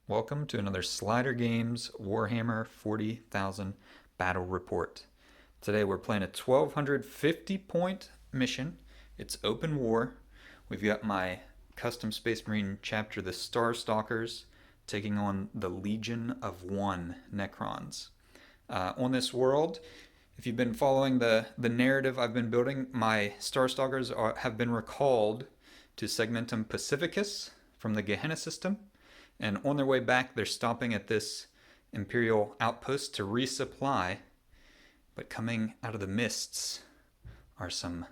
Welcome to another Slider Games Warhammer 40,000 Battle Report. Today we're playing a 1250 point mission. It's open war. We've got my custom Space Marine chapter, the Star Stalkers, taking on the Legion of One Necrons. On this world, if you've been following the narrative I've been building, my Star Stalkers have been recalled to Segmentum Pacificus from the Gehenna system. And on their way back, they're stopping at this Imperial outpost to resupply. But coming out of the mists are some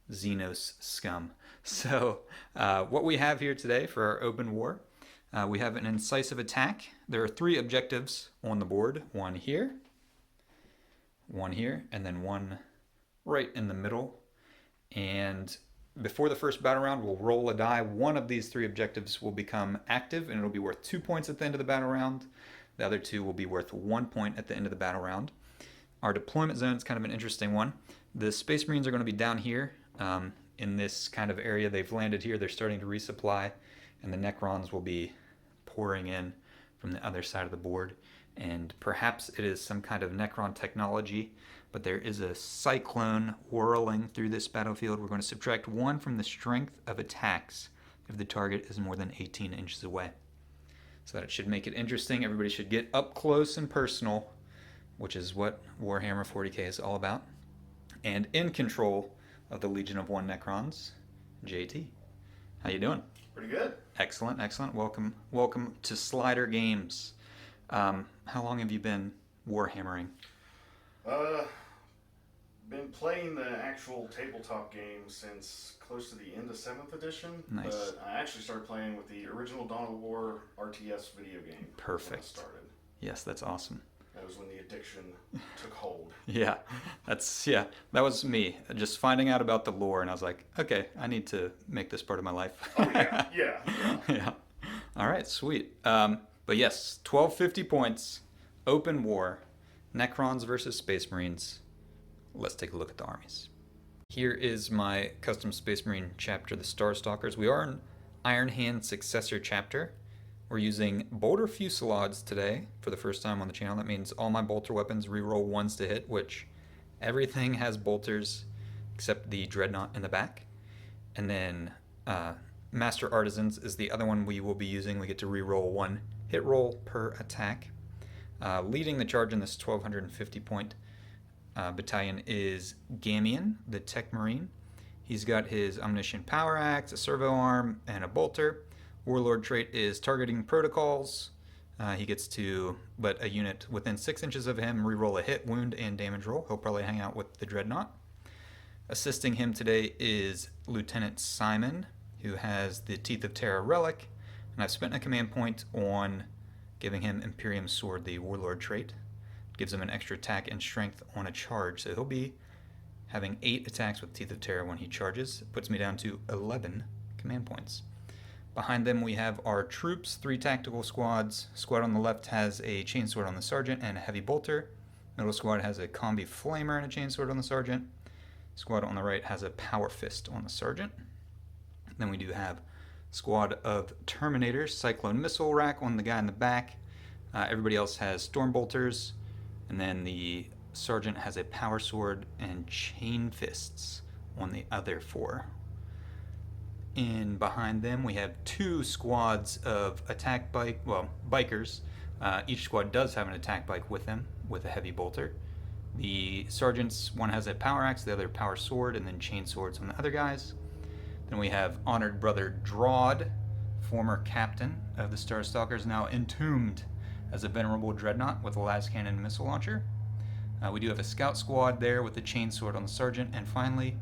Xenos scum. So what we have here today for our open war, we have an incisive attack. There are 3 objectives on the board. One here, and then one right in the middle. And before the first battle round, we'll roll a die. One of these 3 objectives will become active, and it'll be worth 2 points at the end of the battle round. The other 2 will be worth 1 point at the end of the battle round. Our deployment zone is kind of an interesting one. The Space Marines are going to be down here in this kind of area. They've landed here. They're starting to resupply, and the Necrons will be pouring in from the other side of the board. And perhaps it is some kind of Necron technology, but there is a cyclone whirling through this battlefield. We're going to subtract 1 from the strength of attacks if the target is more than 18 inches away. So that should make it interesting. Everybody should get up close and personal, which is what Warhammer 40k is all about. And in control of the Legion of One Necrons, JT. How you doing? Pretty good. Excellent, excellent. Welcome to Slider Games. How long have you been Warhammering? Been playing the actual tabletop game since close to the end of 7th edition. Nice. But I actually started playing with the original Dawn of War RTS video game. Perfect. When I started. Yes, that's awesome. That was when the addiction took hold. Yeah, that was me. Just finding out about the lore, and I was like, okay, I need to make this part of my life. Oh yeah, yeah. Yeah. All right, sweet. But yes, 1250 points, open war, Necrons versus Space Marines. Let's take a look at the armies. Here is my custom Space Marine chapter, the Star Stalkers. We are an Iron Hand successor chapter. We're using bolter fusillades today for the first time on the channel. That means all my bolter weapons reroll 1s to hit, which everything has bolters except the dreadnought in the back. And then Master Artisans is the other one we will be using. We get to reroll 1 hit roll per attack. Leading the charge in this 1250 point battalion is Gamian, the Tech Marine. He's got his Omniscient Power Axe, a servo arm, and a bolter. Warlord trait is targeting protocols. He gets to let a unit within 6 inches of him reroll a hit, wound, and damage roll. He'll probably hang out with the Dreadnought. Assisting him today is Lieutenant Simon, who has the Teeth of Terra relic, and I've spent a command point on giving him Imperium Sword, the Warlord trait. It gives him an extra attack and strength on a charge, so he'll be having 8 attacks with Teeth of Terra when he charges. It puts me down to 11 command points. Behind them we have our troops, 3 tactical squads. Squad on the left has a chainsword on the sergeant and a heavy bolter. Middle squad has a combi flamer and a chainsword on the sergeant. Squad on the right has a power fist on the sergeant. Then we do have squad of Terminators, Cyclone missile rack on the guy in the back. Everybody else has storm bolters, and then the sergeant has a power sword and chain fists on the other 4. In behind them, we have 2 squads of bikers. Each squad does have an attack bike with them, with a heavy bolter. The sergeants, one has a power axe, the other power sword, and then chain swords on the other guys. Then we have Honored Brother Drawd, former captain of the Star Stalkers, now entombed as a venerable dreadnought with a las cannon missile launcher. We do have a scout squad there with the chain sword on the sergeant, and finally,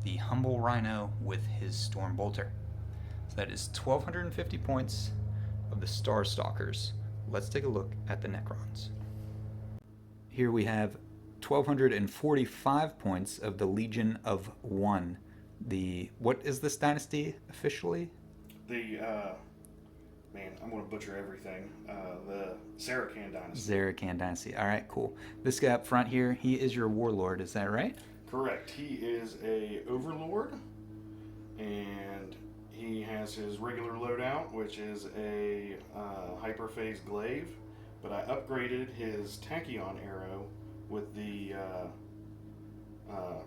the humble Rhino with his storm bolter. So that is 1250 points of the Star Stalkers. Let's take a look at the Necrons. Here we have 1245 points of the Legion of One. What is this dynasty officially? I'm going to butcher everything. The Zarakan dynasty. Zarakan dynasty. All right, cool. This guy up front here, he is your warlord, is that right? Correct. He is a overlord, and He has his regular loadout, which is a hyperphase glaive, but I upgraded his tachyon arrow with the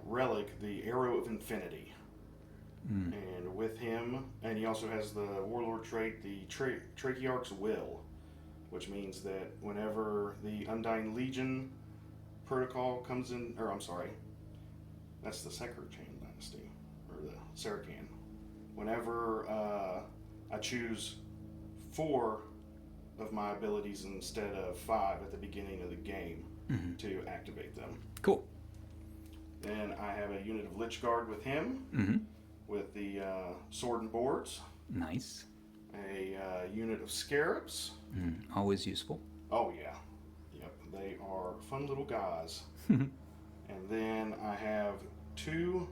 relic, the Arrow of Infinity. And with him, and he also has the warlord trait, the Trachearch's Will, which means that whenever the Undying Legion protocol comes in, or I'm sorry, that's the Secretarian Dynasty, or the Saracen. Whenever I choose 4 of my abilities instead of 5 at the beginning of the game to activate them. Cool. Then I have a unit of Lich Guard with him, with the sword and boards. Nice. A unit of Scarabs. Always useful. Oh yeah. Yep, they are fun little guys. And then I have 2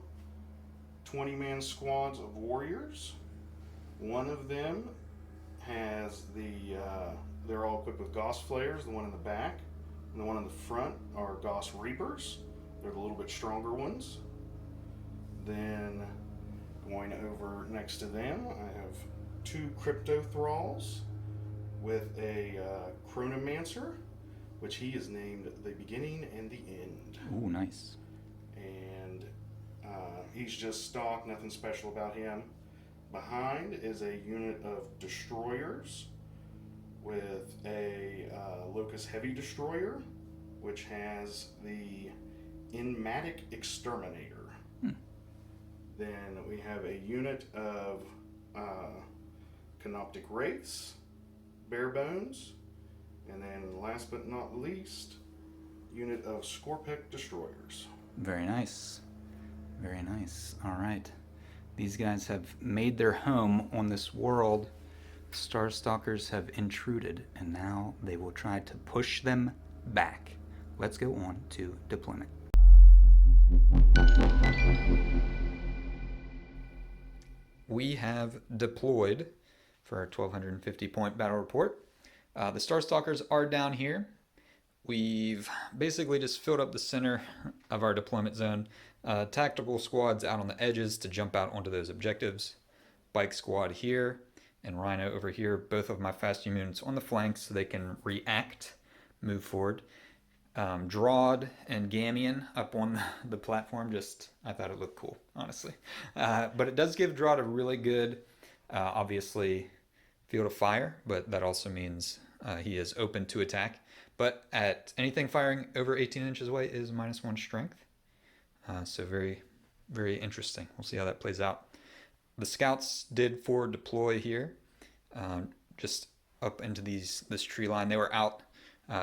20-man squads of warriors. One of them has they're all equipped with Gauss Flares, the one in the back. And the one in the front are Gauss Reapers. They're the little bit stronger ones. Then going over next to them, I have 2 Crypto Thralls with a Chronomancer, which he is named the Beginning and the End. Ooh, nice. And he's just stock, nothing special about him. Behind is a unit of Destroyers with a Locust Heavy Destroyer, which has the Enmatic Exterminator. Then we have a unit of Canoptic Wraiths, Bare Bones, and then last but not least, unit of Scorpic Destroyers. Very nice. Very nice. All right. These guys have made their home on this world. Star Stalkers have intruded, and now they will try to push them back. Let's go on to deployment. We have deployed for our 1250 point battle report. The Star Stalkers are down here. We've basically just filled up the center of our deployment zone. Tactical squads out on the edges to jump out onto those objectives. Bike squad here and Rhino over here, both of my fast units on the flanks so they can react, move forward. Drawd and Gamian up on the platform, I thought it looked cool, honestly. But it does give Drawd a really good, obviously, field of fire, but that also means he is open to attack. But at anything firing over 18 inches away is -1 strength. So very, very interesting. We'll see how that plays out. The scouts did forward deploy here, just up into this tree line. They were out.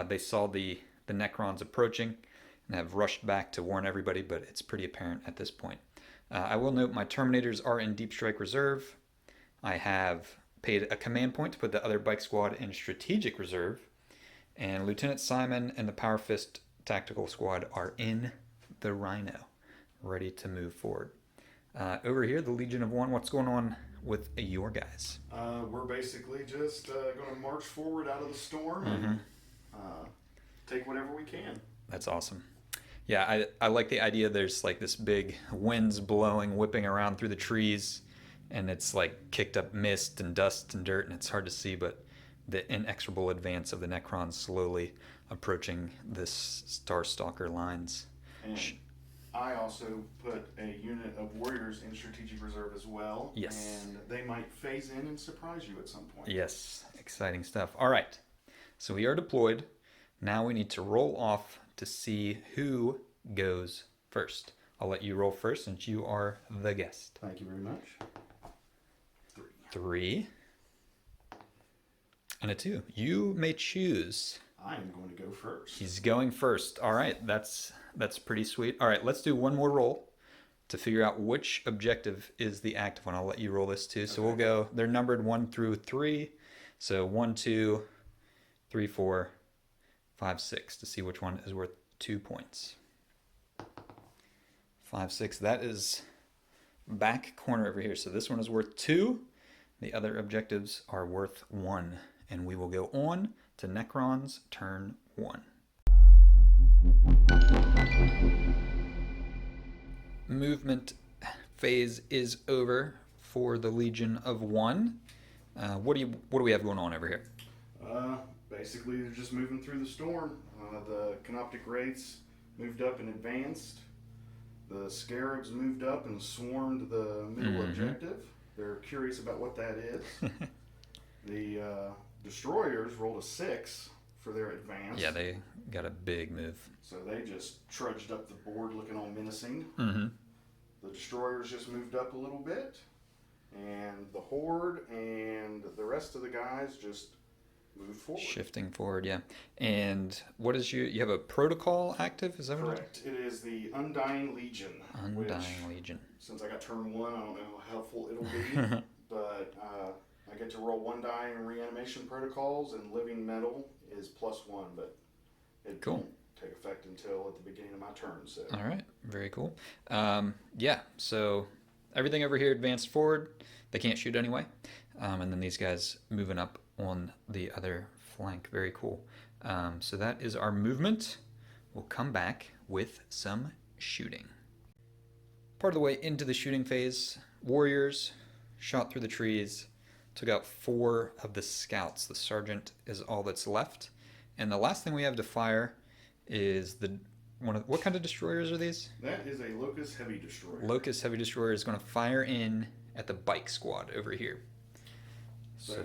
They saw the Necrons approaching and have rushed back to warn everybody, but it's pretty apparent at this point. I will note my Terminators are in Deep Strike Reserve. I have paid a command point to put the other bike squad in Strategic Reserve, and Lieutenant Simon and the Power Fist Tactical Squad are in the Rhino, ready to move forward. Over here, the Legion of One, what's going on with your guys? We're basically just going to march forward out of the storm and take whatever we can. That's awesome. Yeah, I like the idea there's like this big winds blowing, whipping around through the trees, and it's like kicked up mist and dust and dirt, and it's hard to see, but the inexorable advance of the Necrons slowly approaching this Star Stalker lines. And I also put a unit of warriors in Strategic Reserve as well. Yes. And they might phase in and surprise you at some point. Yes, exciting stuff. All right, so we are deployed. Now we need to roll off to see who goes first. I'll let you roll first since you are the guest. Thank you very much. 3. And a 2. You may choose. I am going to go first. He's going first. All right, that's pretty sweet. All right, let's do one more roll to figure out which objective is the active one. I'll let you roll this too. So we'll go, they're numbered 1 through 3. So 1, 2, 3, 4, 5, 6 to see which one is worth 2 points. 5, 6, that is back corner over here. So this one is worth 2. The other objectives are worth 1. And we will go on to Necrons turn 1. Movement phase is over for the Legion of One. What do we have going on over here? Basically, they're just moving through the storm. The Canoptic Wraiths moved up and advanced. The Scarabs moved up and swarmed the middle objective. They're curious about what that is. The Destroyers rolled a 6 for their advance. Yeah, they got a big move. So they just trudged up the board looking all menacing. Mm-hmm. The Destroyers just moved up a little bit. And the Horde and the rest of the guys just moved forward. Shifting forward, yeah. And what is you have a protocol active? Is that what it is? Correct. It is the Undying Legion. Undying Legion. Since I got turn 1, I don't know how helpful it'll be. But I get to roll 1 die in reanimation protocols, and living metal is +1, but it won't take effect until at the beginning of my turn. So. All right, very cool. Yeah, so everything over here advanced forward. They can't shoot anyway. And then these guys moving up on the other flank. Very cool. So that is our movement. We'll come back with some shooting. Part of the way into the shooting phase, warriors shot through the trees, took out 4 of the scouts. The sergeant is all that's left. And the last thing we have to fire is what kind of destroyers are these? That is a Locust Heavy Destroyer. Locust Heavy Destroyer is going to fire in at the bike squad over here. So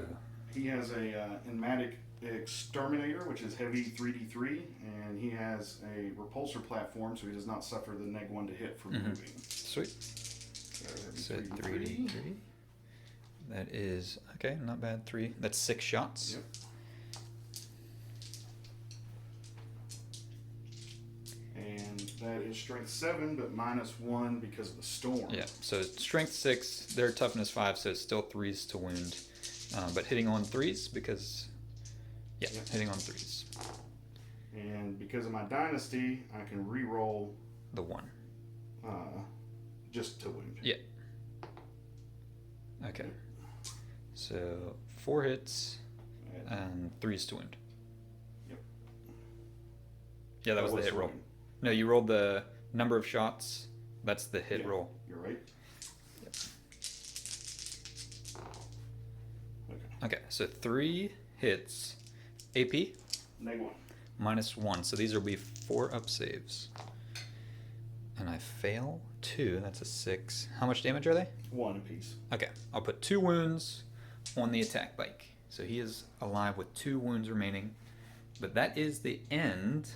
he has a Enmatic Exterminator, which is heavy 3d3, and he has a repulsor platform, so he does not suffer the -1 to hit for moving. Sweet. So 3d3. That is, okay, not bad. 3. That's 6 shots. Yep. And that is strength 7, but -1 because of the storm. Yeah, so strength 6, their toughness 5, so it's still 3s to wound. But hitting on 3s because, hitting on 3s. And because of my dynasty, I can re-roll the 1. Just to wound. Yeah. Okay. So 4 hits and 3s to wound. Yep. Yeah, that was the hit roll. No, you rolled the number of shots. That's the hit roll. You're right. Yep. Okay, so 3 hits. AP? -1. -1. So these will be 4 up saves. And I fail 2. That's a 6. How much damage are they? 1 apiece. Okay, I'll put 2 wounds on the attack bike. So he is alive with 2 wounds remaining. But that is the end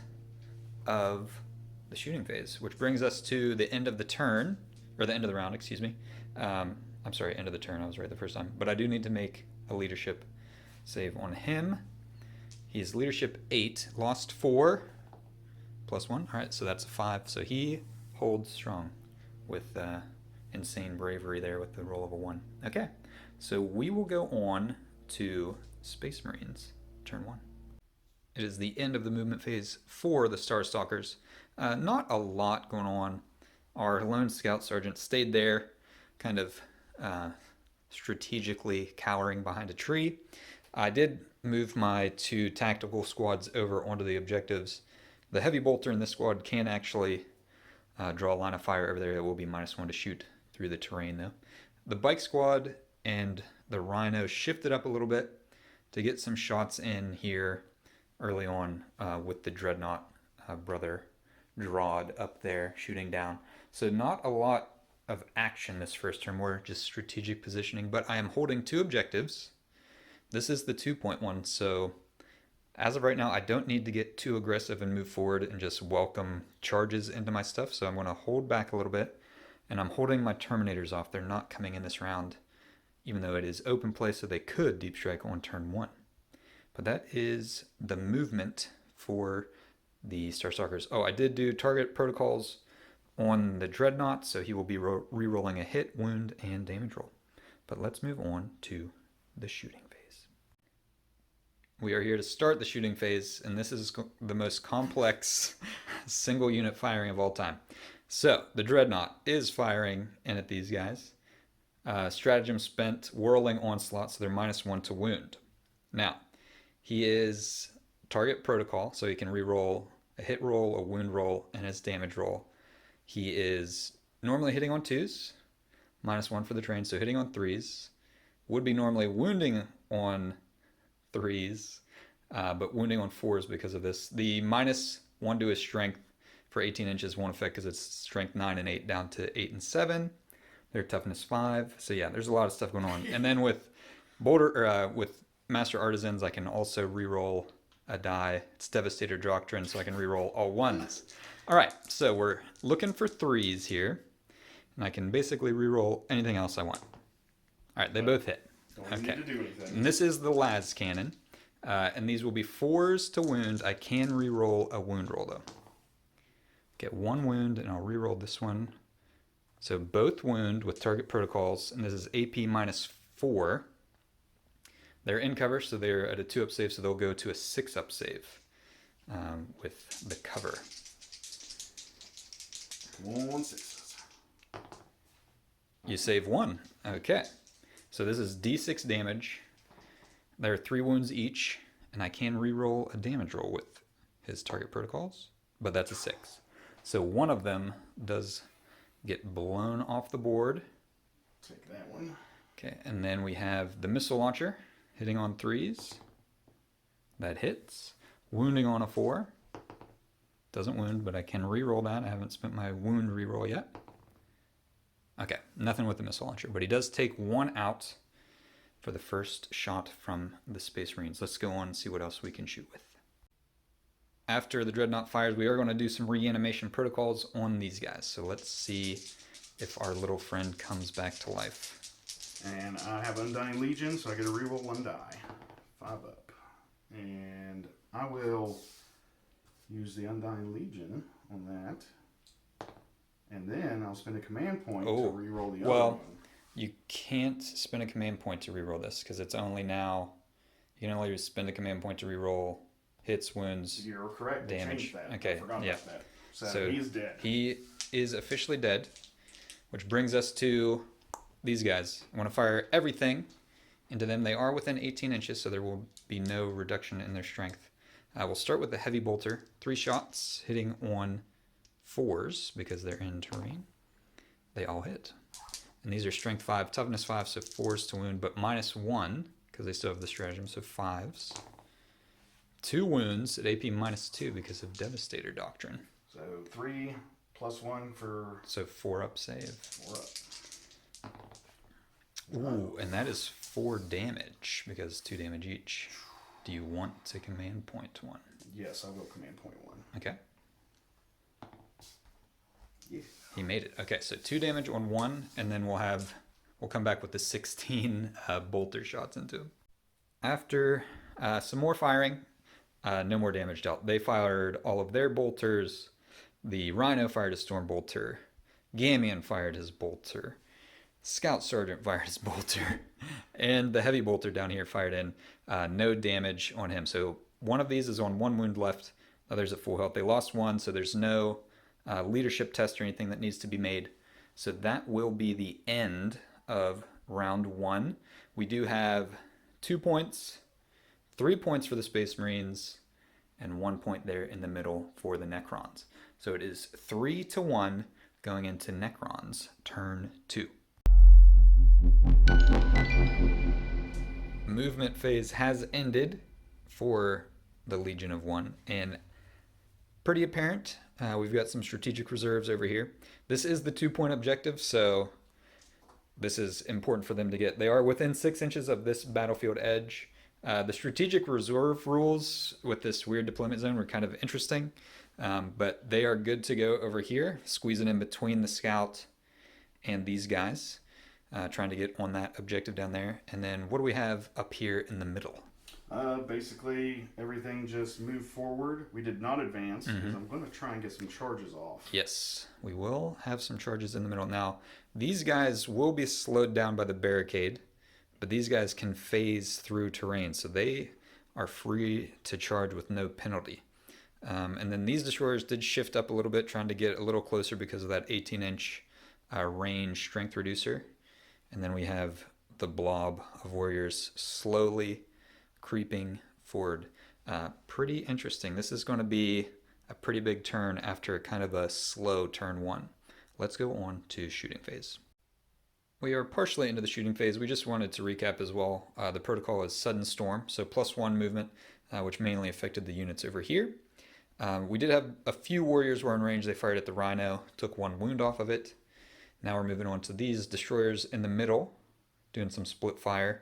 of the shooting phase, which brings us to the end of the turn, or the end of the round, excuse me. I'm sorry, end of the turn. I was right the first time. But I do need to make a leadership save on him. He's leadership 8, lost 4, +1. All right, so that's a 5. So he holds strong with insane bravery there with the roll of a 1. Okay, so we will go on to Space Marines, turn 1. It is the end of the movement phase for the Star Stalkers. Not a lot going on. Our lone scout sergeant stayed there, kind of strategically cowering behind a tree. I did move my 2 tactical squads over onto the objectives. The heavy bolter in this squad can actually draw a line of fire over there. It will be -1 to shoot through the terrain, though. The bike squad and the rhino shifted up a little bit to get some shots in here early on with the dreadnought brother Drod up there shooting down. So not a lot of action this first turn, more just strategic positioning, but I am holding 2 objectives. This is the 2.1, so as of right now, I don't need to get too aggressive and move forward and just welcome charges into my stuff, so I'm going to hold back a little bit, and I'm holding my Terminators off. They're not coming in this round, even though it is open play, so they could deep strike on turn 1. But that is the movement for the Star Stalkers. Oh, I did do target protocols on the Dreadnought, so he will be re-rolling a hit, wound, and damage roll. But let's move on to the shooting phase. We are here to start the shooting phase, and this is the most complex single unit firing of all time. So, the Dreadnought is firing in at these guys. Stratagem spent, whirling onslaught, so they're -1 to wound. Now, he is target protocol, so he can re-roll a hit roll, a wound roll, and his damage roll. He is normally hitting on 2s, -1 for the terrain, so hitting on 3s. Would be normally wounding on 3s, but wounding on 4s because of this. The -1 to his strength for 18 inches won't affect because it's strength 9 and 8 down to 8 and 7. Their toughness 5. So yeah, there's a lot of stuff going on. And then with with Master Artisans, I can also reroll a die. It's Devastator Doctrine, so I can reroll all 1s. All right, so we're looking for 3s here, and I can basically reroll anything else I want. All right, they both hit. Don't need to do anything. And this is the Las Cannon, and these will be 4s to wound. I can reroll a wound roll though. Get 1 wound, and I'll reroll this one. So both wound with target protocols, and this is AP -4. They're in cover, so they're at a 2-up save, so they'll go to a 6-up save with the cover. Come on, 6s. You save 1. Okay. So this is D6 damage. There are 3 wounds each, and I can reroll a damage roll with his target protocols, but that's a 6. So one of them does get blown off the board. Take that one. Okay, and then we have the missile launcher hitting on 3s. That hits. Wounding on a 4. Doesn't wound, but I can reroll that. I haven't spent my wound reroll yet. Okay, nothing with the missile launcher, but he does take 1 out for the first shot from the Space Marines. Let's go on and see what else we can shoot with. After the Dreadnought fires, we are going to do some reanimation protocols on these guys. So let's see if our little friend comes back to life. And I have Undying Legion, so I get to reroll 1 die. 5 up. And I will use the Undying Legion on that. And then I'll spend a command point to reroll the other one. You can't spend a command point to reroll this because it's only now. You can only spend a command point to reroll hits, wounds, You're correct. damage. That. Okay, I forgot yeah. about that. So he's dead. He is officially dead, which brings us to these guys. I want to fire everything into them. They are within 18 inches, so there will be no reduction in their strength. We'll start with the heavy bolter. 3 shots hitting on 4s because they're in terrain. They all hit. And these are strength 5, toughness 5, so 4s to wound, but -1 because they still have the stratagem, so 5s. 2 wounds at AP -2 because of Devastator Doctrine. So 3 + 1 for... So 4-up save. 4 up. Ooh, and that is 4 damage because 2 damage each. Do you want to command point 1? Yes, I will command point 1. Okay. Yeah. He made it. Okay, so 2 damage on 1, and then we'll come back with the 16 bolter shots into him. After some more firing, no more damage dealt. They fired all of their bolters. The Rhino fired a storm bolter. Gamian fired his bolter. Scout Sergeant fired his bolter. And the heavy bolter down here fired in. No damage on him. So one of these is on 1 wound left. The other's at full health. They lost 1, so there's no leadership test or anything that needs to be made. So that will be the end of round 1. We do have 2 points, 3 points for the Space Marines, and 1 point there in the middle for the Necrons. So it is 3-1 going into Necrons turn 2. Movement phase has ended for the Legion of 1, and pretty apparent. We've got some strategic reserves over here. This is the 2-point objective, so this is important for them to get. They are within 6 inches of this battlefield edge. The strategic reserve rules with this weird deployment zone were kind of interesting, but they are good to go over here, squeezing in between the scout and these guys, trying to get on that objective down there. And then what do we have up here in the middle? Basically, everything just moved forward. We did not advance because I'm going to try and get some charges off. Yes, we will have some charges in the middle. Now, these guys will be slowed down by the barricade, but these guys can phase through terrain, so they are free to charge with no penalty. And then these destroyers did shift up a little bit, trying to get a little closer because of that 18-inch range strength reducer. And then we have the blob of warriors slowly creeping forward. Pretty interesting. This is going to be a pretty big turn after kind of a slow turn 1. Let's go on to shooting phase. We are partially into the shooting phase. We just wanted to recap as well. The protocol is Sudden Storm, so +1 movement, which mainly affected the units over here. We did have a few warriors were in range. They fired at the Rhino, took 1 wound off of it. Now we're moving on to these destroyers in the middle, doing some split fire.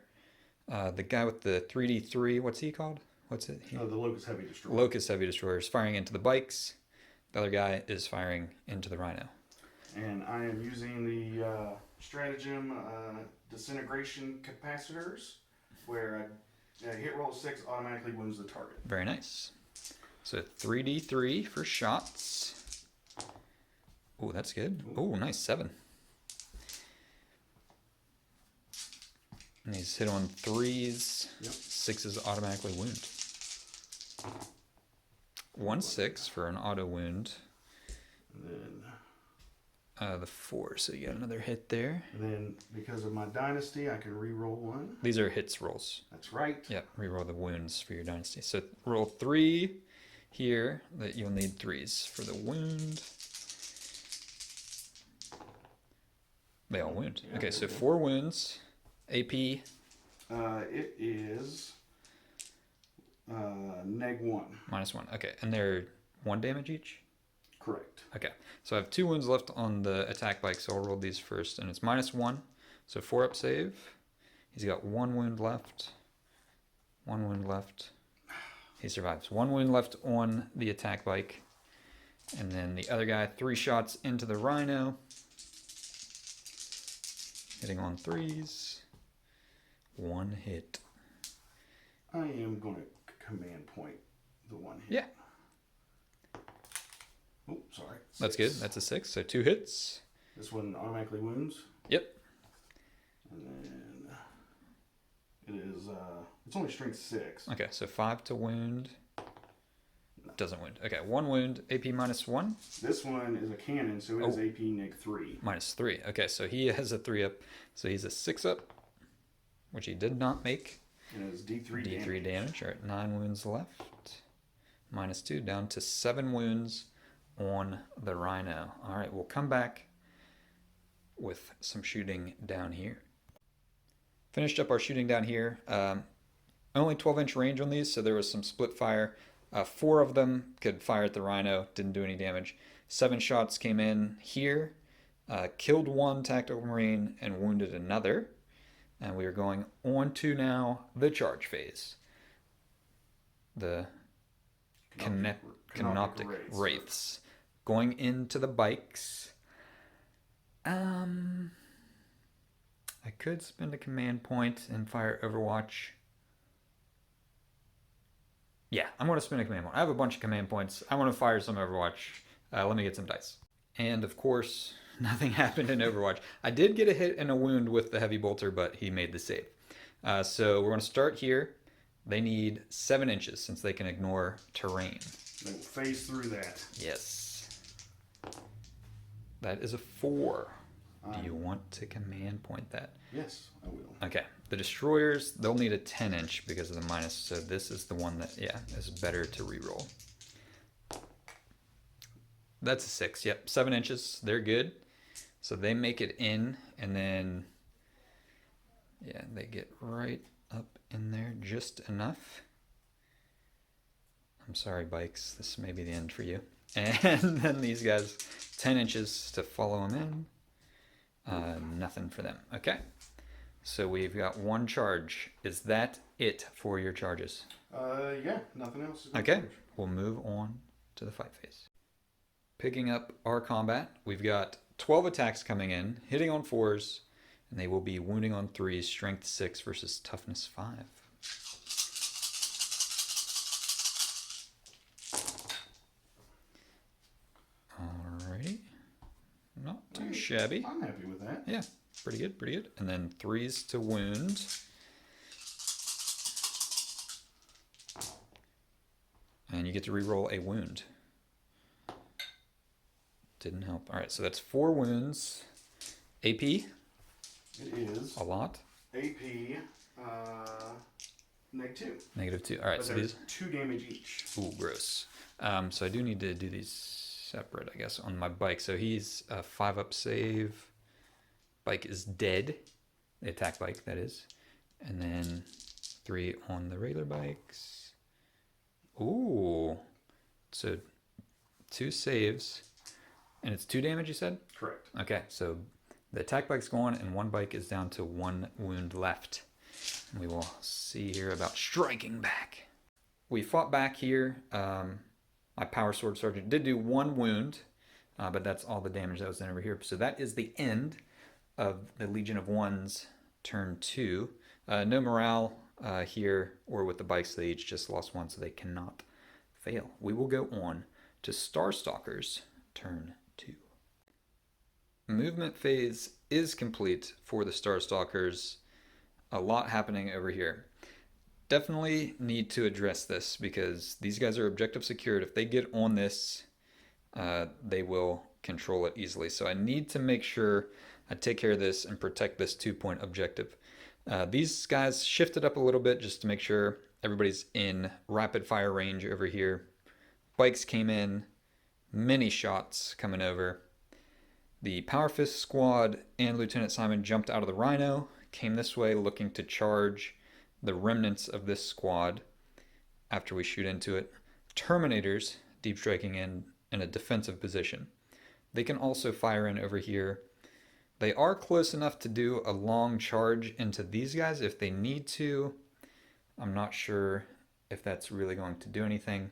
The guy with the 3D3, what's he called? What's it? The Locust Heavy Destroyer. Locust Heavy Destroyer is firing into the bikes. The other guy is firing into the Rhino. And I am using the stratagem disintegration capacitors, where a hit roll 6 automatically wounds the target. Very nice. So 3D3 for shots. Oh, that's good. Oh, nice, 7. And he's hit on 3s. Yep. 6s automatically wound. 1/6 for an auto wound. And then the 4, so you got another hit there. And then, because of my dynasty, I can re-roll 1. These are hits rolls. That's right. Yep, re-roll the wounds for your dynasty. So roll 3 here, that you'll need 3s for the wound. They all wound. Yeah, Okay, so 4 wounds. AP. It is -1. -1. Okay, and they're 1 damage each? Correct. Okay, so I have 2 wounds left on the attack bike, so I'll roll these first. And it's -1, so 4 up save. He's got 1 wound left. 1 wound left. He survives. 1 wound left on the attack bike. And then the other guy, 3 shots into the Rhino. Hitting on 3s. 1 hit. I am going to command point the 1 hit. Yeah. Oh, sorry. That's 6. good. That's a 6, so 2 hits. This one automatically wounds. Yep. And then it is, it's only strength 6. Okay, so 5 to wound. Doesn't wound. Okay, 1 wound, AP -1. This one is a cannon, so it is AP -3. -3. Okay, so he has a 3 up. So he's a 6 up, which he did not make. And it is D3 D3 damage. All right, 9 wounds left. -2, down to 7 wounds on the Rhino. All right, we'll come back with some shooting down here. Finished up our shooting down here. Only 12-inch range on these, so there was some split fire. 4 of them could fire at the Rhino, didn't do any damage. 7 shots came in here, killed 1 tactical marine and wounded another. And we are going on to now the charge phase. The canoptic wraiths. Going into the bikes. I could spend a command point and fire Overwatch. Yeah, I'm going to spend a command point. I have a bunch of command points. I want to fire some Overwatch. Let me get some dice. And of course, nothing happened in Overwatch. I did get a hit and a wound with the heavy bolter, but he made the save. So we're going to start here. They need 7 inches since they can ignore terrain. They will phase through that. Yes. That is a 4. Do you want to command point that? Yes, I will. Okay. The destroyers, they'll need a 10-inch because of the minus. So this is the one that, yeah, is better to reroll. That's a 6. Yep, 7 inches. They're good. So they make it in, and then, yeah, they get right up in there just enough. I'm sorry, bikes. This may be the end for you. And then these guys, 10 inches to follow them in. Nothing for them. Okay. So we've got 1 charge. Is that it for your charges? Yeah, nothing else. Okay. We'll move on to the fight phase. Picking up our combat, we've got 12 attacks coming in, hitting on 4s, and they will be wounding on 3s, strength 6 versus toughness 5. Alrighty. Not too shabby. I'm happy with that. Yeah, pretty good, pretty good. And then 3s to wound. And you get to reroll a wound. Didn't help. All right, so that's 4 wounds. AP? It is A lot. AP -2. -2. All right, But so there's these. 2 damage each. Ooh, gross. So I do need to do these separate, I guess, on my bike. So he's a 5 up save. bike is dead. The attack bike, that is. And then 3 on the regular bikes. Ooh. So 2 saves. And it's 2 damage, you said? Correct. Okay, so the attack bike's gone and 1 bike is down to 1 wound left. And we will see here about striking back. We fought back here. My Power Sword Sergeant did do 1 wound, but that's all the damage that was done over here. So that is the end of the Legion of One's turn 2. No morale here or with the bikes. They each just lost 1, so they cannot fail. We will go on to Star Stalkers turn 2. Movement phase is complete for the Star Stalkers. A lot happening over here. Definitely need to address this because these guys are objective secured. If they get on this, they will control it easily. So I need to make sure I take care of this and protect this 2-point objective. These guys shifted up a little bit just to make sure everybody's in rapid fire range over here. Bikes came in, many shots coming over. The Power Fist squad and Lieutenant Simon jumped out of the Rhino, came this way looking to charge the remnants of this squad after we shoot into it. Terminators deep striking in a defensive position. They can also fire in over here. They are close enough to do a long charge into these guys if they need to. I'm not sure if that's really going to do anything.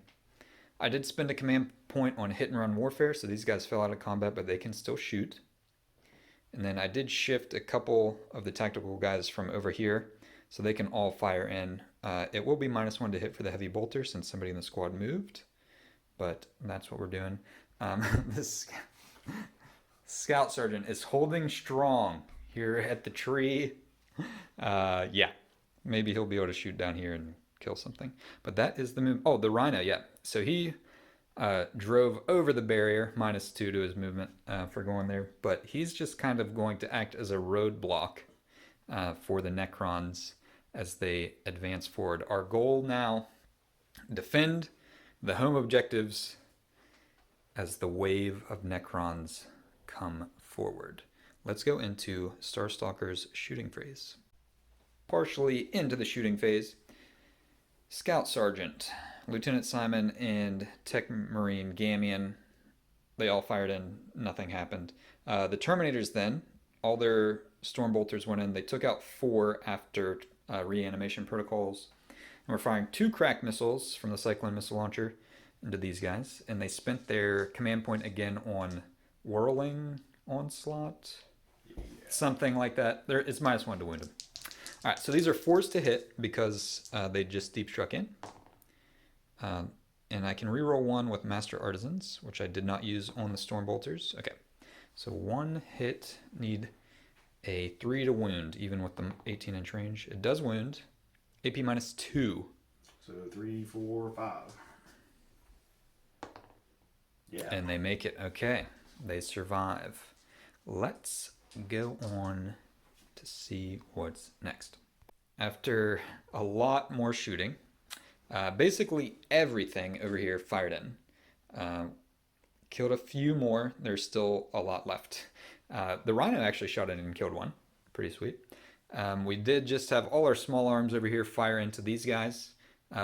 I did spend a command point on hit and run warfare, so these guys fell out of combat, but they can still shoot. And then I did shift a couple of the tactical guys from over here, so they can all fire in. It will be -1 to hit for the heavy bolter since somebody in the squad moved, but that's what we're doing. This Scout Sergeant is holding strong here at the tree. Yeah, maybe he'll be able to shoot down here and kill something. But that is the move. Oh, the Rhino, yeah. So he drove over the barrier, -2 to his movement for going there. But he's just kind of going to act as a roadblock for the Necrons as they advance forward. Our goal now, defend the home objectives as the wave of Necrons come forward. Let's go into Star Stalker's shooting phase. Partially into the shooting phase, Scout Sergeant, Lieutenant Simon, and Tech Marine Gamian, they all fired in, nothing happened. The Terminators then, all their Stormbolters went in, they took out 4 after reanimation protocols, and we're firing 2 crack missiles from the Cyclone missile launcher into these guys, and they spent their command point again on Whirling Onslaught, something like that. It's -1 to wound them. All right, so these are 4s to hit because they just deep struck in. And I can reroll 1 with Master Artisans, which I did not use on the Stormbolters. Okay, so 1 hit, need a 3 to wound, even with the 18-inch range. It does wound. AP -2. So 3, 4, 5. Yeah. And they make it. Okay, they survive. Let's go on to see what's next. After a lot more shooting, basically everything over here fired in. Killed a few more. There's still a lot left. The Rhino actually shot in and killed 1. Pretty sweet. We did just have all our small arms over here fire into these guys.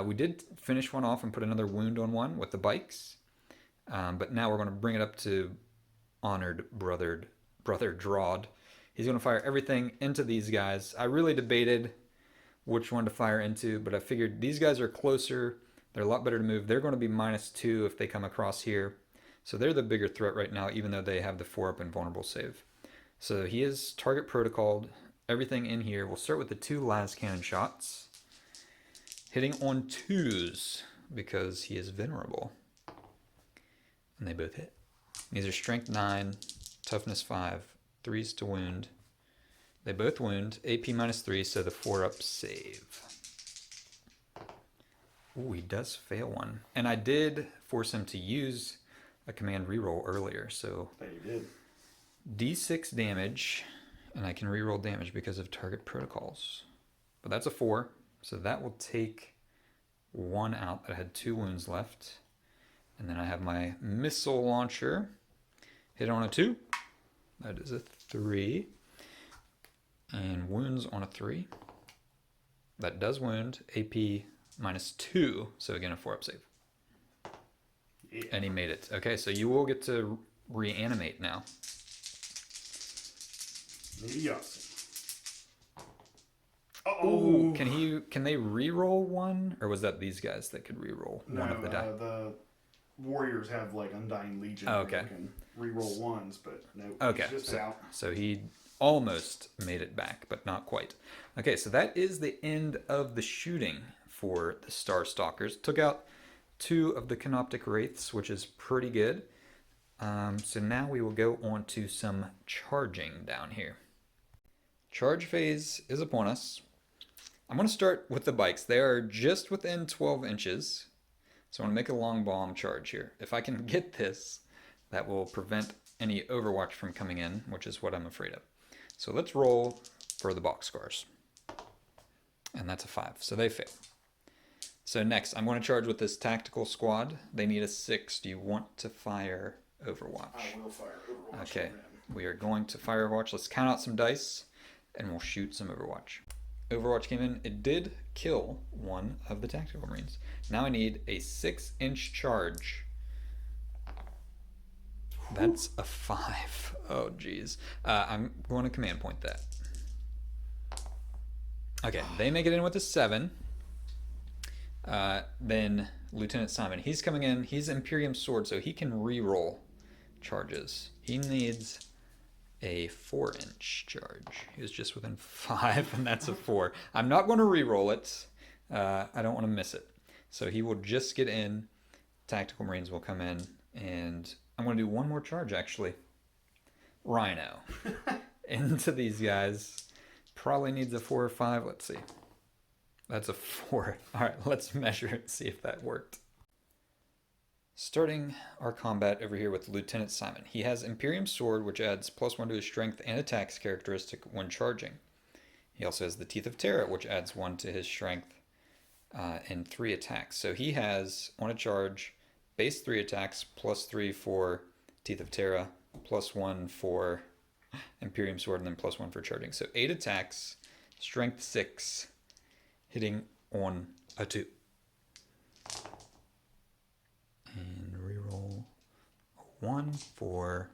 We did finish 1 off and put another wound on 1 with the bikes. But now we're going to bring it up to honored brother Drawd. He's going to fire everything into these guys. I really debated which one to fire into, but I figured these guys are closer. They're a lot better to move. They're going to be -2 if they come across here. So they're the bigger threat right now, even though they have the 4-up invulnerable save. So he is target protocoled. Everything in here. We'll start with the 2 las cannon shots. Hitting on 2s because he is venerable. And they both hit. These are strength 9, toughness 5, 3s to wound. They both wound, AP -3, so the 4-up save. Ooh, he does fail 1. And I did force him to use a command reroll earlier, so That you did. D6 damage, and I can reroll damage because of target protocols. But that's a 4, so that will take 1 out that had 2 wounds left. And then I have my missile launcher. Hit on a 2. That is a 3. wounds on a 3. That does wound. AP -2, so again a 4-up save. Yeah. And he made it. Okay, so you will get to reanimate now. Yes. Oh, can they re-roll one, or was that these guys that could re-roll one of the die? The warriors have like Undying Legion. Oh, okay. They can re-roll ones, but no. Okay, He's just out. so he almost made it back, but not quite. Okay, so that is the end of the shooting for the Star Stalkers. Took out 2 of the Canoptic Wraiths, which is pretty good. So now we will go on to some charging down here. Charge phase is upon us. I'm going to start with the bikes. They are just within 12 inches. So I'm going to make a long bomb charge here. If I can get this, that will prevent any Overwatch from coming in, which is what I'm afraid of. So let's roll for the boxcars. And that's a 5, so they fail. So next, I'm going to charge with this tactical squad. They need a 6. Do you want to fire Overwatch? I will fire Overwatch. Okay, we are going to fire Overwatch. Let's count out some dice, and we'll shoot some Overwatch. Overwatch came in. It did kill one of the tactical marines. Now I need a 6-inch charge. That's a 5. Oh, geez. I'm going to command point that. Okay, they make it in with a 7. Then Lieutenant Simon, he's coming in. He's Imperium Sword, so he can re-roll charges. He needs a 4-inch charge. He was just within 5, and that's a 4. I'm not going to re-roll it. I don't want to miss it. So he will just get in. Tactical Marines will come in, and I'm going to do one more charge, actually. Rhino. Into these guys. Probably needs a 4 or 5. Let's see. That's a 4. All right, let's measure it, see if that worked. Starting our combat over here with Lieutenant Simon. He has Imperium Sword, which adds +1 to his strength and attacks characteristic when charging. He also has the Teeth of Terra, which adds 1 to his strength and 3 attacks. So he has, on a charge, base 3 attacks, +3 for Teeth of Terra, +1 for Imperium Sword, and then +1 for charging. So 8 attacks, strength 6, hitting on a 2. And reroll a 1 for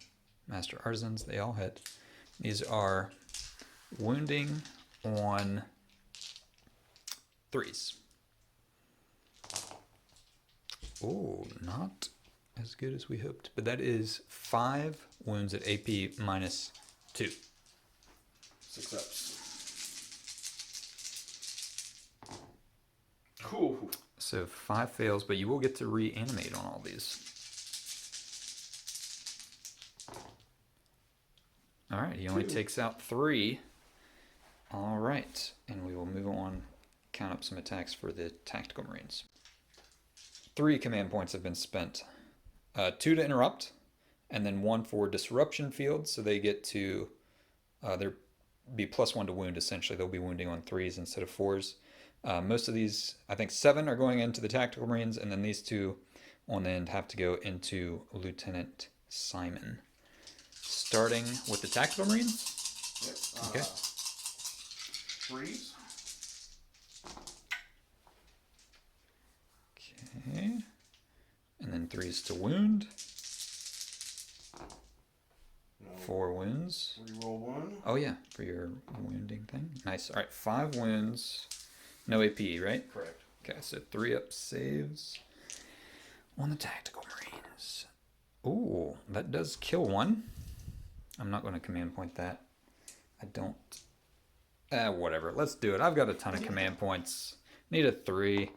Master Artisans. They all hit. These are wounding on 3s. Oh, not as good as we hoped. But that is 5 wounds at AP -2. Success. Cool. So 5 fails, but you will get to reanimate on all these. All right, he only takes out 3. All right, and we will move on, count up some attacks for the Tactical Marines. 3 command points have been spent. 2 to interrupt, and then 1 for disruption field, so they get to, they'll be +1 to wound, essentially. They'll be wounding on 3s instead of 4s. Most of these, I think 7 are going into the Tactical Marines, and then these 2 on the end have to go into Lieutenant Simon. Starting with the Tactical Marines. Yep. Okay. 3s. Okay. And then 3s to wound. No. 4 wounds. Reroll 1. Oh yeah, for your wounding thing. Nice. All right, 5 wounds. No AP, right? Correct. Okay, so 3-up saves on the Tactical Marines. Ooh, that does kill 1. I'm not going to command point that. I don't. Whatever. Let's do it. I've got a ton of command points. Need a 3.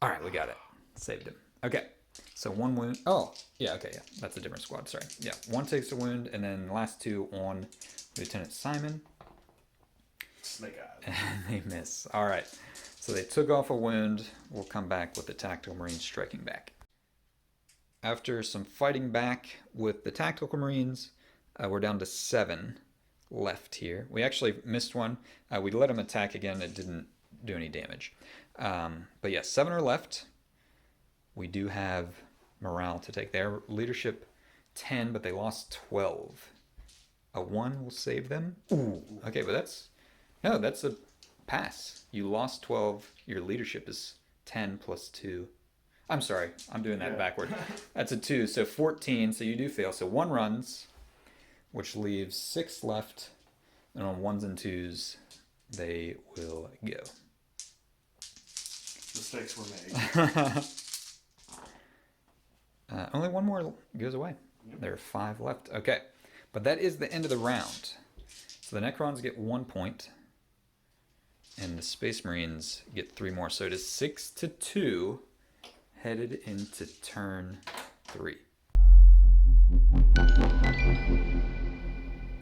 All right, we got it. Saved him. Okay, so 1 wound. Oh, yeah, okay, yeah. That's a different squad. Sorry. Yeah, 1 takes a wound, and then the last 2 on Lieutenant Simon. Snake eyes. And they miss. All right. So they took off a wound. We'll come back with the Tactical Marines striking back. After some fighting back with the Tactical Marines, we're down to 7 left here. We actually missed one. We let them attack again. It didn't do any damage. But yeah, 7 are left. We do have morale to take. Their leadership 10, but they lost 12. A 1 will save them. Ooh. Okay, but that's No, that's a pass. You lost 12. Your leadership is 10 plus 2. I'm sorry. I'm doing that backward. That's a 2. So 14. So you do fail. So 1 runs, which leaves 6 left. And on 1s and 2s, they will go. Mistakes were made. Only 1 more goes away. Yep. There are 5 left. Okay. But that is the end of the round. So the Necrons get 1 point. And the Space Marines get 3 more. So it is 6-2 headed into turn 3.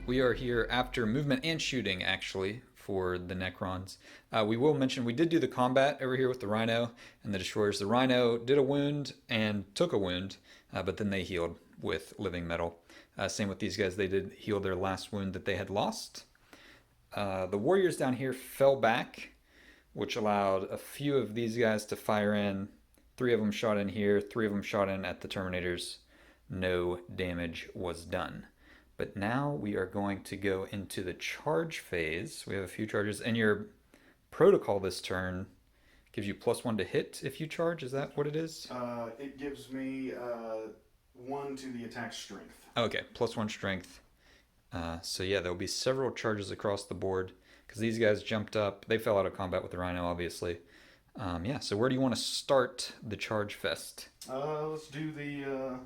We are here after movement and shooting, actually, for the Necrons. We will mention we did do the combat over here with the Rhino and the Destroyers. The Rhino did a wound and took a wound, but then they healed with living metal. Same with these guys. They did heal their last wound that they had lost. The Warriors down here fell back, which allowed a few of these guys to fire in. 3 of them shot in here, 3 of them shot in at the Terminators. No damage was done. But now we are going to go into the charge phase. We have a few charges, and your protocol this turn gives you +1 to hit if you charge. Is that what it is? It gives me 1 to the attack strength. Okay, +1 strength. So yeah, there'll be several charges across the board because these guys jumped up. They fell out of combat with the Rhino, obviously. Yeah, so where do you want to start the charge fest? Let's do the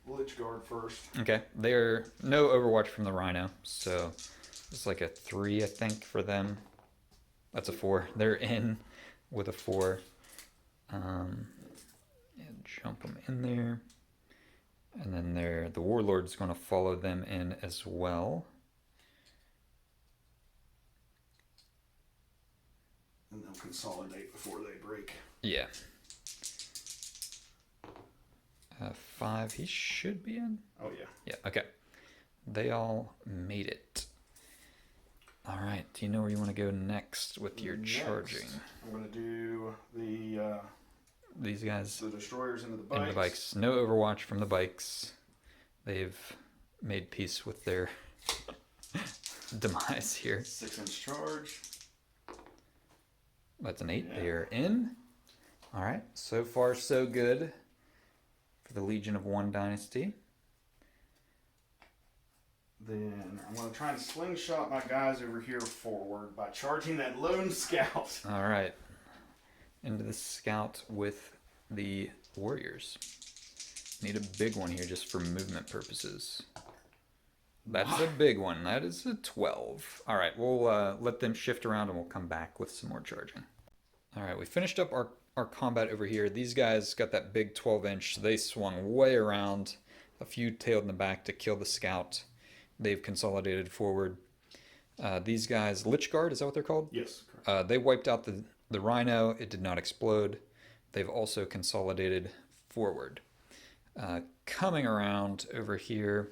Lich Guard first. Okay, they're no Overwatch from the Rhino, so it's like a 3, I think, for them. That's a 4. They're in with a 4. And jump them in there. And then the Warlord's going to follow them in as well. And they'll consolidate before they break. Yeah. 5, he should be in. Oh, yeah. Yeah, okay. They all made it. All right, do you know where you want to go next with your charging? I'm going to do these guys. The Destroyers into the bikes. Into the bikes. No Overwatch from the bikes. They've made peace with their demise here. 6-inch charge. That's an 8. Yeah. They are in. All right, so far so good for the Legion of One Dynasty. Then I'm going to try and slingshot my guys over here forward by charging that lone scout. All right. Into the scout with the Warriors. Need a big one here just for movement purposes. That's a big one. That is a 12. All right, we'll let them shift around and we'll come back with some more charging. All right, we finished up our combat over here. These guys got that big 12-inch. They swung way around. A few tailed in the back to kill the scout. They've consolidated forward. These guys, Lich Guard, is that what they're called? Yes, correct. They wiped out the Rhino. It did not explode. They've also consolidated forward. Coming around over here,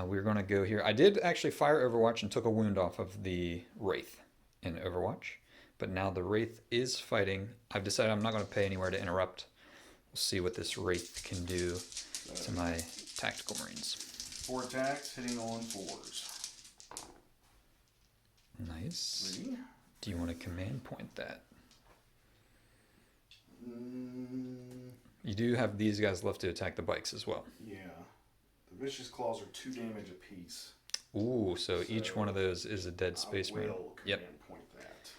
we're going to go here. I did actually fire Overwatch and took a wound off of the Wraith in Overwatch. But now the Wraith is fighting. I've decided I'm not going to pay anywhere to interrupt. We'll see what this Wraith can do to my tactical Marines. 4 attacks, hitting on 4s. Nice. 3. Do you want to command point that? You do have these guys left to attack the bikes as well. Yeah. The Vicious Claws are 2 damage apiece. Ooh, so each one of those is a dead Space Marine. Yep. Point that.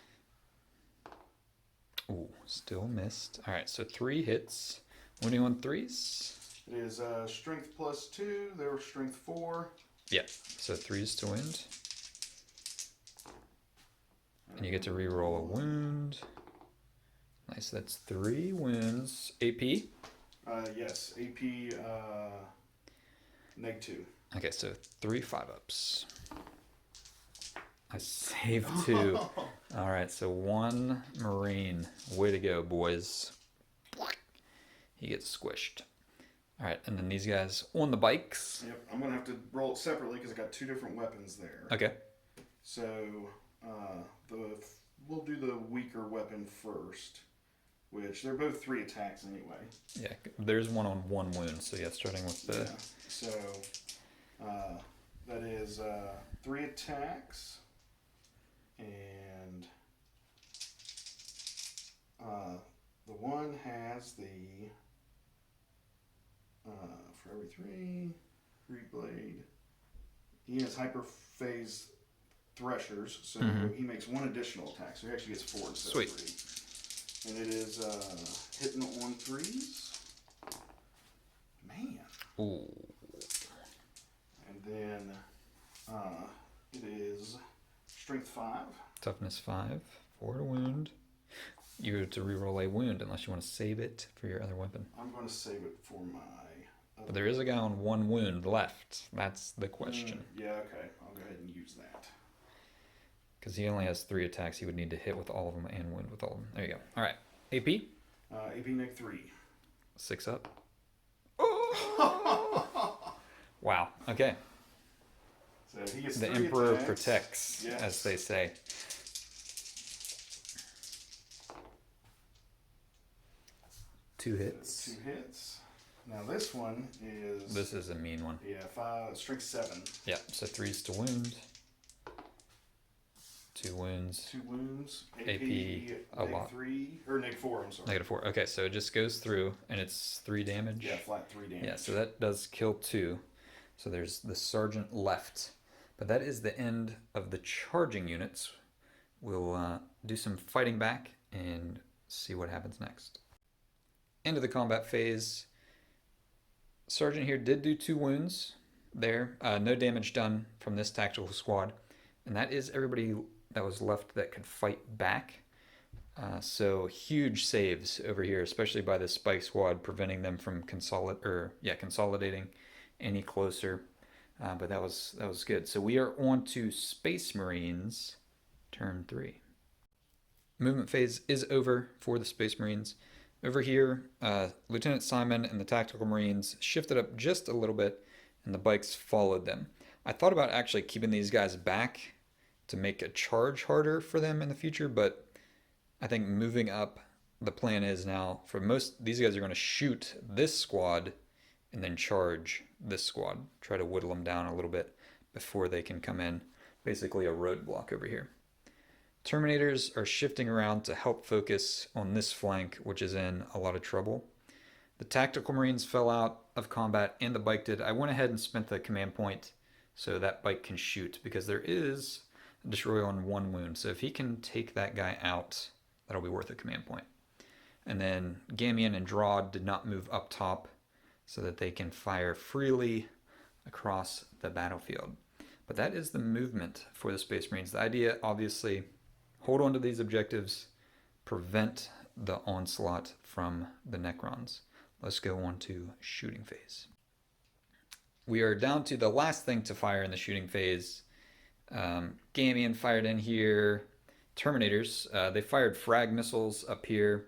Ooh, still missed. All right, so 3 hits. Winning on 3s? It is strength +2. They were strength 4. Yeah, so 3s to wind. And you get to re-roll a wound. Nice, that's 3 wounds. AP? Yes, AP -2. Okay, so 3 5-ups. I saved 2. All right, so 1 Marine. Way to go, boys. He gets squished. All right, and then these guys on the bikes. Yep, I'm going to have to roll it separately because I got 2 different weapons there. Okay. So we'll do the weaker weapon first, which they're both 3 attacks anyway. Yeah, there's one on 1 wound, so yeah, starting with the... Yeah, so that is 3 attacks. And the one has the for every three blade. He has hyperphase threshers, so he makes one additional attack. So he actually gets 4 instead of 3. And it is hitting on 3s. Man. Ooh. And then it is strength 5. Toughness 5. 4 to wound. You have to reroll a wound unless you want to save it for your other weapon. I'm going to save it for my... But there is a guy on 1 wound left. That's the question. Yeah, okay. I'll go ahead and use that. Because he only has 3 attacks. He would need to hit with all of them and wound with all of them. There you go. All right. AP? AP neg 3. 6 up. Oh! Wow. Okay. So he gets the 3 Emperor attacks. protects, Yes. as they say. Two hits. 2 hits. Now this one is... This is a mean one. Yeah, strength 7. Yeah, so 3s to wound. 2 wounds. 2 wounds. AP a lot. 3, or neg 4, I'm sorry. -4. Okay, so it just goes through, and it's 3 damage. Yeah, flat 3 damage. Yeah, so that does kill 2. So there's the sergeant left. But that is the end of the charging units. We'll do some fighting back and see what happens next. End of the combat phase. Sergeant here did do 2 wounds there. No damage done from this tactical squad. And that is everybody that was left that could fight back. So huge saves over here, especially by the spike squad, preventing them from consolidating any closer. But that was good. So we are on to Space Marines, turn 3. Movement phase is over for the Space Marines. Over here, Lieutenant Simon and the Tactical Marines shifted up just a little bit, and the bikes followed them. I thought about actually keeping these guys back to make a charge harder for them in the future, but I think moving up, the plan is now, for most, these guys are going to shoot this squad and then charge this squad. Try to whittle them down a little bit before they can come in. Basically a roadblock over here. Terminators are shifting around to help focus on this flank, which is in a lot of trouble. The Tactical Marines fell out of combat and the bike did. I went ahead and spent the command point so that bike can shoot, because there is a destroy on 1 wound. So if he can take that guy out, that'll be worth a command point. And then Gamian and Drod did not move up top so that they can fire freely across the battlefield. But that is the movement for the Space Marines. The idea, obviously, hold on to these objectives, prevent the onslaught from the Necrons. Let's go on to shooting phase. We are down to the last thing to fire in the shooting phase. Gamian fired in here. Terminators, they fired frag missiles up here.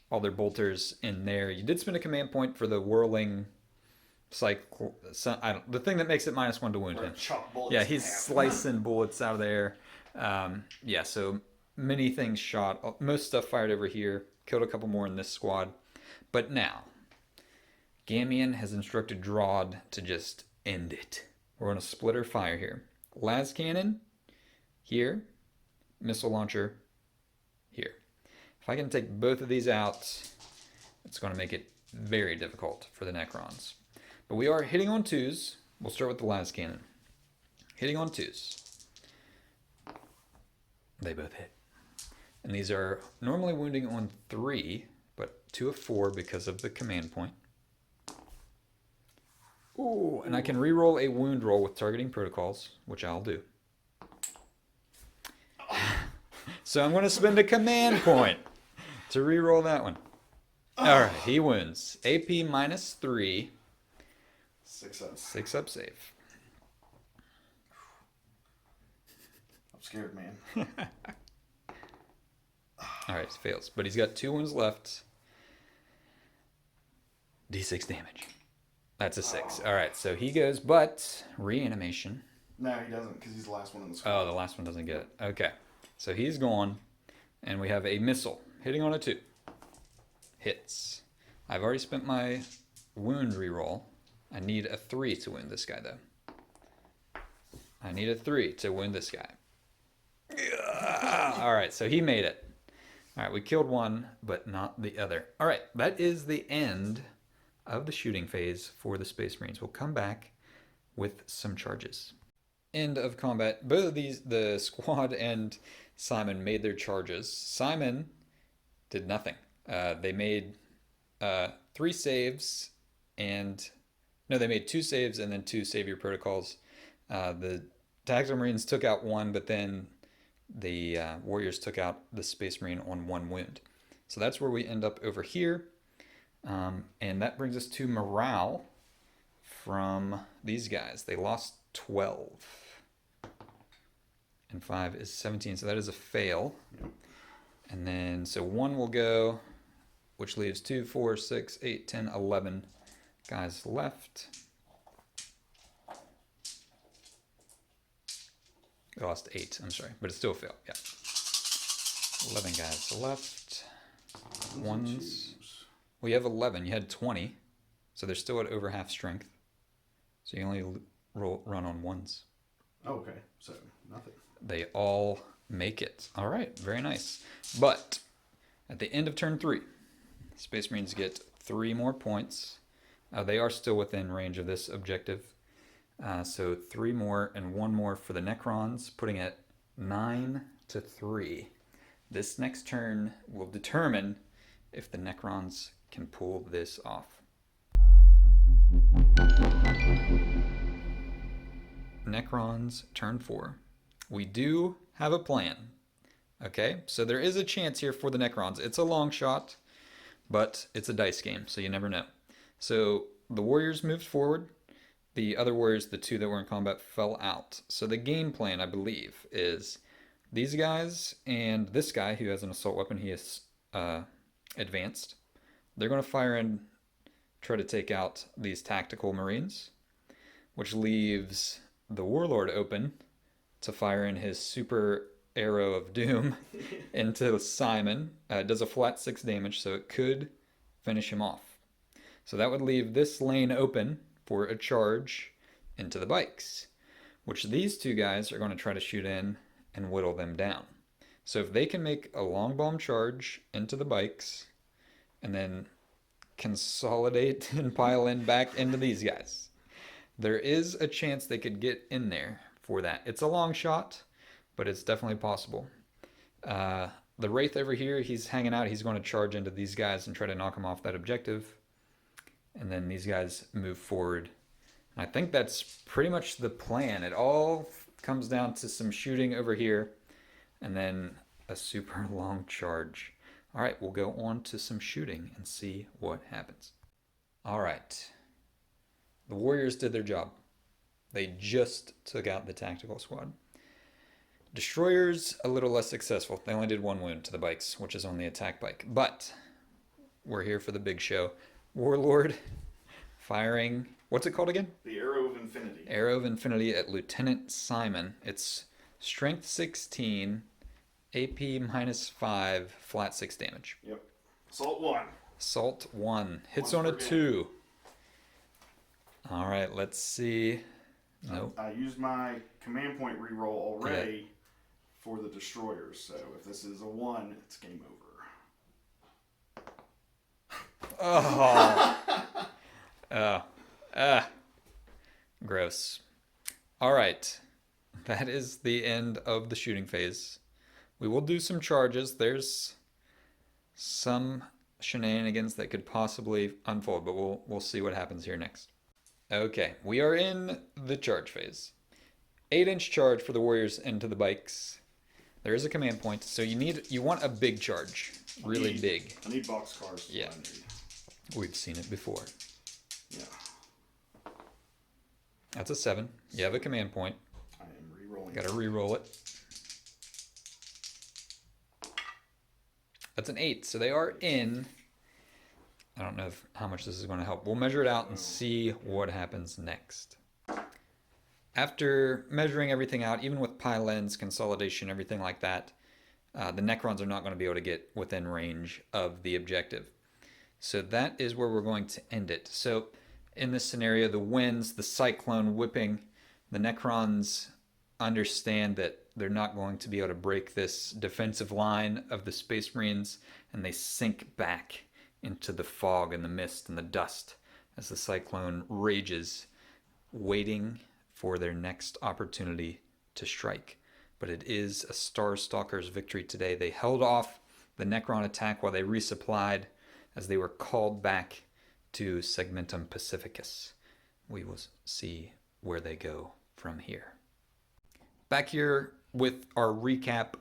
All their bolters in there. You did spend a command point for the whirling cycle. The thing that makes it -1 to wound him. Yeah, he's slicing bullets out of there. Yeah, so many things shot. Most stuff fired over here. Killed a couple more in this squad. But now, Gamian has instructed Drod to just end it. We're on a splitter fire here. Las cannon here. Missile launcher here. If I can take both of these out, it's going to make it very difficult for the Necrons. But we are hitting on 2s. We'll start with the las cannon. Hitting on 2s. They both hit. And these are normally wounding on 3, but 2 of 4 because of the command point. Ooh, and I can reroll a wound roll with targeting protocols, which I'll do. So I'm going to spend a command point to reroll that one. All right, he wins. AP -3. 6 up. 6 up save. I'm scared, man. All right, he fails. But he's got 2 wounds left. D6 damage. That's a 6. All right, so he goes, but reanimation. No, he doesn't, because he's the last one in the squad. Oh, the last one doesn't get it. Okay. So he's gone, and we have a missile hitting on a 2. Hits. I've already spent my wound reroll. I need a 3 to wound this guy, though. I need a 3 to wound this guy. All right, so he made it. All right, we killed one, but not the other. All right, that is the end of the shooting phase for the Space Marines. We'll come back with some charges. End of combat. Both of these, the squad and Simon, made their charges. Simon did nothing. They made 3 saves and... No, they made 2 saves and then 2 savior protocols. The Tactical Marines took out 1, but then the Warriors took out the Space Marine on 1 wound. So that's where we end up over here. And that brings us to morale from these guys. They lost 12. And 5 is 17, so that is a fail. Yep. And then, so 1 will go, which leaves 2, 4, 6, 8, 10, 11 guys left. I lost 8, I'm sorry, but it's still a fail, yeah. 11 guys left. Ones. Well, you have 11, you had 20, so they're still at over half strength. So you only run on 1s. Okay, so nothing. They all make it. All right, very nice. But at the end of turn 3, Space Marines get 3 more points. They are still within range of this objective. So 3 more and 1 more for the Necrons, putting it 9-3. This next turn will determine if the Necrons can pull this off. Necrons, turn 4. We do have a plan. Okay, so there is a chance here for the Necrons. It's a long shot, but it's a dice game, so you never know. So the Warriors moved forward. The other Warriors, the 2 that were in combat, fell out. So the game plan, I believe, is these guys and this guy who has an assault weapon, he is advanced. They're going to fire and try to take out these tactical Marines, which leaves the Warlord open to fire in his super arrow of doom into Simon. It does a flat 6 damage, so it could finish him off. So that would leave this lane open for a charge into the bikes, which these 2 guys are going to try to shoot in and whittle them down. So if they can make a long bomb charge into the bikes and then consolidate and pile in back into these guys, there is a chance they could get in there for that. It's a long shot, but it's definitely possible. The Wraith over here, he's hanging out. He's going to charge into these guys and try to knock them off that objective. And then these guys move forward. And I think that's pretty much the plan. It all comes down to some shooting over here and then a super long charge. All right, we'll go on to some shooting and see what happens. All right. The Warriors did their job. They just took out the tactical squad. Destroyers, a little less successful. They only did 1 wound to the bikes, which is on the attack bike. But we're here for the big show. Warlord firing, what's it called again? The Arrow of Infinity. Arrow of Infinity at Lieutenant Simon. It's strength 16, AP -5, flat 6 damage. Yep. Assault 1. Assault 1. Hits 1 on a per game. 2. All right, let's see. Nope. I used my command point reroll already for the destroyers, so if this is a 1, it's game over. Oh. Gross. All right. That is the end of the shooting phase. We will do some charges. There's some shenanigans that could possibly unfold, but we'll see what happens here next. Okay, we are in the charge phase. 8-inch charge for the Warriors into the bikes. There is a command point, so you want a big charge, really big. I need boxcars. Yeah, we've seen it before. Yeah. That's a 7. You have a command point. I am re-rolling. Got to re-roll it. That's an 8, so they are in. I don't know how much this is going to help. We'll measure it out and see what happens next. After measuring everything out, even with pylons, consolidation, everything like that, the Necrons are not going to be able to get within range of the objective. So that is where we're going to end it. So in this scenario, the winds, the cyclone whipping, the Necrons understand that they're not going to be able to break this defensive line of the Space Marines, and they sink back into the fog and the mist and the dust as the cyclone rages, waiting for their next opportunity to strike. But it is a Star Stalkers victory today. They held off the Necron attack while they resupplied as they were called back to Segmentum Pacificus. We will see where they go from here. Back here with our recap,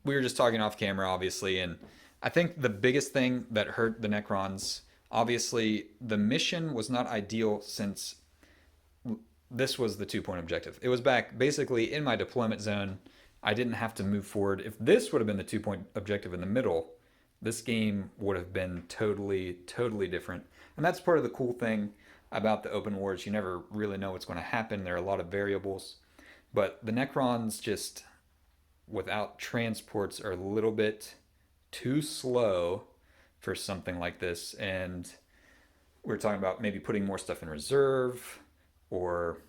we were just talking off camera, obviously, and I think the biggest thing that hurt the Necrons, obviously, the mission was not ideal since this was the 2-point objective. It was back basically in my deployment zone. I didn't have to move forward. If this would have been the 2-point objective in the middle, this game would have been totally different. And that's part of the cool thing about the open wars. You never really know what's going to happen. There are a lot of variables. But the Necrons just, without transports, are a little bit too slow for something like this. And we're talking about maybe putting more stuff in reserve, or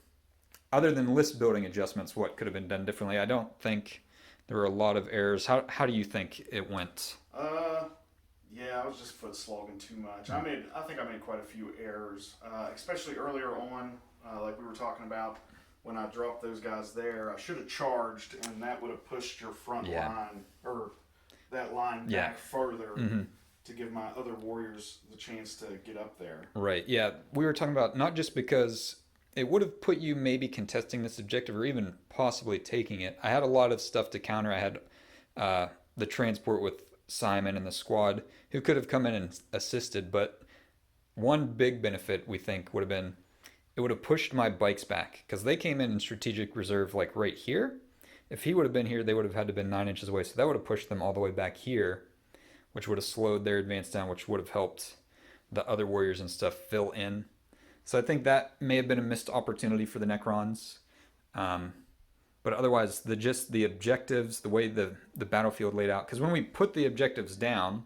other than list building adjustments, what could have been done differently. I don't think there were a lot of errors. How do you think it went? Yeah, I was just foot slogging too much. I think I made quite a few errors, especially earlier on, like we were talking about. When I dropped those guys there, I should have charged, and that would have pushed your front line, or that line back further, to give my other warriors the chance to get up there. Right, yeah. We were talking about not just because it would have put you maybe contesting this objective or even possibly taking it. I had a lot of stuff to counter. I had the transport with Simon and the squad who could have come in and assisted, but one big benefit we think would have been it would have pushed my bikes back, because they came in strategic reserve like right here. If he would have been here, they would have had to been 9 inches away, so that would have pushed them all the way back here, which would have slowed their advance down, which would have helped the other warriors and stuff fill in. So I think that may have been a missed opportunity for the Necrons. But otherwise, the objectives, the way the battlefield laid out, because when we put the objectives down,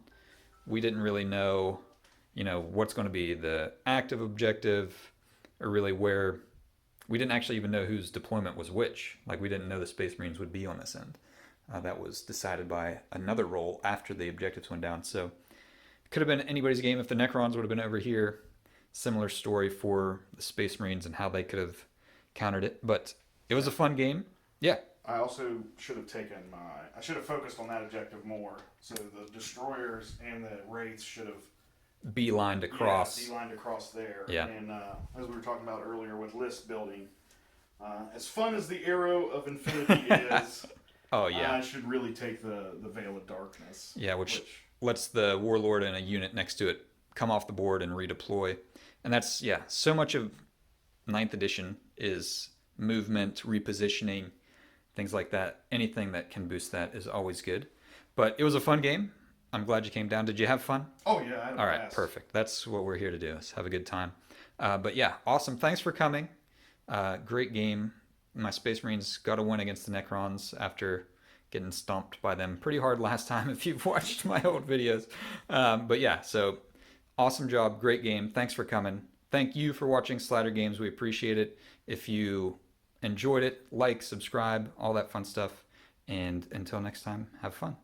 we didn't really know, what's going to be the active objective, or really where. We didn't actually even know whose deployment was which. Like, we didn't know the Space Marines would be on this end. That was decided by another role after the objectives went down. So it could have been anybody's game if the Necrons would have been over here. Similar story for the Space Marines and how they could have countered it. But it was a fun game. Yeah. I also should have I should have focused on that objective more. So the destroyers and the wraiths should have beelined across. Yeah, beelined across there. Yeah. And as we were talking about earlier with list building, as fun as the Arrow of Infinity is, oh yeah, I should really take the Veil of Darkness. Yeah, which lets the Warlord and a unit next to it come off the board and redeploy. And that's, so much of 9th edition is movement, repositioning, things like that. Anything that can boost that is always good. But it was a fun game. I'm glad you came down. Did you have fun? Oh, yeah. I had a All right, blast. perfect. That's what we're here to do, is have a good time. But yeah, awesome. Thanks for coming. Great game. My Space Marines got a win against the Necrons after getting stomped by them pretty hard last time, if you've watched my old videos. But yeah, so awesome job. Great game. Thanks for coming. Thank you for watching Slider Games. We appreciate it. If you enjoyed it, like, subscribe, all that fun stuff. And until next time, have fun.